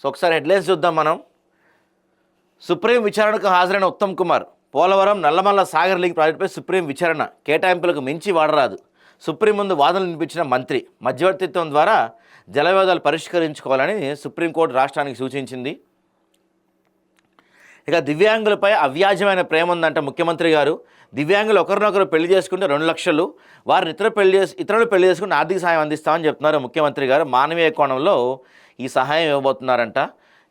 So ఒకసారి headlines చూద్దాం మనం. సుప్రీం విచారణకు హాజరైన ఉత్తమ్ కుమార్. పోలవరం నల్లమల్ల సాగర్ లింక్ ప్రాజెక్టుపై సుప్రీం విచారణ, కేటాయింపులకు మించి వాడరాదు. సుప్రీం ముందు వాదనలు వినిపించిన మంత్రి. మధ్యవర్తిత్వం ద్వారా జల వివాదాలు పరిష్కరించుకోవాలని సుప్రీంకోర్టు రాష్ట్రానికి సూచించింది. ఇక దివ్యాంగులపై అవ్యాజమైన ప్రేమ ఉందంట ముఖ్యమంత్రి గారు. దివ్యాంగులు ఒకరినొకరు పెళ్లి చేసుకుంటే 2 లక్షలు, వారిని ఇతరులు పెళ్లి చేసుకుంటే ఆర్థిక సహాయం అందిస్తామని చెప్తున్నారు ముఖ్యమంత్రి గారు. మానవీయ కోణంలో ఈ సహాయం ఇవ్వబోతున్నారంట.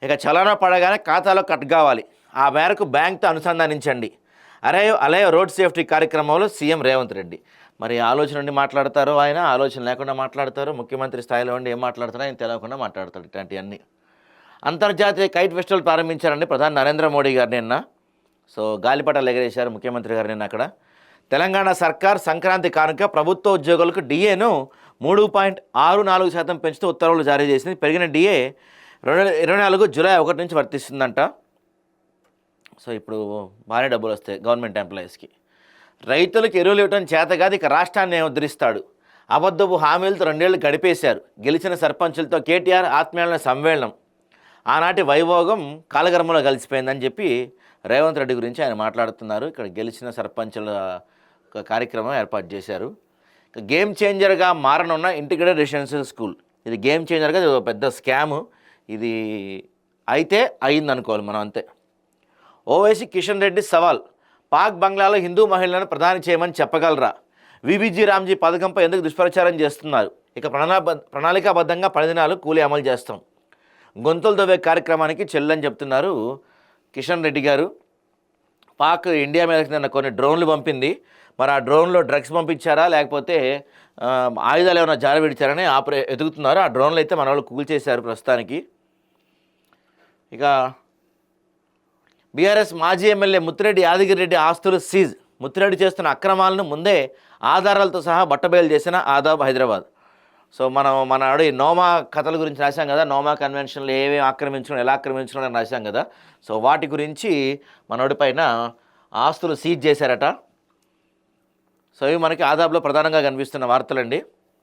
ఇక చలానా పడగానే ఖాతాలో కట్ కావాలి, ఆ మేరకు బ్యాంక్తో అనుసంధానించండి. అలయో రోడ్ సేఫ్టీ కార్యక్రమంలో సీఎం రేవంత్ రెడ్డి. మరి ఆలోచన నుండి మాట్లాడతారు ఆయన, ఆలోచన లేకుండా మాట్లాడతారు. ముఖ్యమంత్రి స్థాయిలో ఉండి ఏం మాట్లాడతారో ఆయన తెలియకుండా మాట్లాడతాడు. ఇట్లాంటివన్నీ. అంతర్జాతీయ కైట్ ఫెస్టివల్ ప్రారంభించారండి ప్రధాని నరేంద్ర మోడీ గారు నిన్న. సో గాలిపటాలు ఎగరేశారు ముఖ్యమంత్రి గారు నిన్న అక్కడ. తెలంగాణ సర్కార్ సంక్రాంతి కానుక ప్రభుత్వ ఉద్యోగులకు డిఏను 3.64% పెంచుతూ ఉత్తర్వులు జారీ చేసింది. పెరిగిన డిఏ 2024 జూలై 1 నుంచి వర్తిస్తుందంట. సో ఇప్పుడు భారీ డబ్బులు వస్తాయి గవర్నమెంట్ ఎంప్లాయీస్కి. రైతులకు ఎరువులు ఇవ్వడం చేతగాది ఇక రాష్ట్రాన్ని ఉద్ధరిస్తాడు. అబద్ధపు హామీలతో 2 ఏళ్లు గడిపేశారు. గెలిచిన సర్పంచులతో కేటీఆర్ ఆత్మీయుల సమ్మేళనం. ఆనాటి వైభోగం కాలగర్మలో కలిసిపోయిందని చెప్పి రేవంత్ రెడ్డి గురించి ఆయన మాట్లాడుతున్నారు. ఇక్కడ గెలిచిన సర్పంచుల కార్యక్రమం ఏర్పాటు చేశారు. గేమ్ చేంజర్గా మారనున్న ఇంటిగ్రేటెడ్ రెసిడెన్షియల్ స్కూల్. ఇది గేమ్ చేంజర్గా ఇది పెద్ద స్కాము. ఇది అయితే అయిందనుకోవాలి మనం, అంతే. ఓవైసీ కిషన్ రెడ్డి సవాల్. పాక్ బంగ్లాలో హిందూ మహిళలను ప్రధాని చేయమని చెప్పగలరా? విబిజీ రామ్జీ పథకంపై ఎందుకు దుష్ప్రచారం చేస్తున్నారు? ఇక ప్రణాళికాబద్ధంగా 10 దినాలు కూలీ అమలు చేస్తాం. గొంతులు తవ్వే కార్యక్రమానికి చెల్లని చెప్తున్నారు కిషన్ రెడ్డి గారు. పాక్ ఇండియా మీద నిన్న కొన్ని డ్రోన్లు పంపింది. మరి ఆ డ్రోన్లో డ్రగ్స్ పంపించారా లేకపోతే ఆయుధాలు ఏమైనా జారి విడిచారని ఎదుగుతున్నారు. ఆ డ్రోన్లు అయితే మన వాళ్ళు కూల్చేశారు ప్రస్తుతానికి. ఇక బీఆర్ఎస్ మాజీ ఎమ్మెల్యే ముత్తిరెడ్డి యాదగిరిరెడ్డి ఆస్తులు సీజ్. ముత్తిరెడ్డి చేస్తున్న అక్రమాలను ముందే ఆధారాలతో సహా బట్టబయలు చేసిన ఆదాబ్ హైదరాబాద్. సో మన నోమా కథల గురించి రాశాం కదా, నోమా కన్వెన్షన్లు ఏమేమి ఆక్రమించడం, ఎలా ఆక్రమించడం అని రాశాం కదా. సో వాటి గురించి మనోడి పైన ఆస్తులు సీజ్ చేశారట. సో ఇవి మనకి ఆదాబ్లో ప్రధానంగా కనిపిస్తున్న వార్తలండి.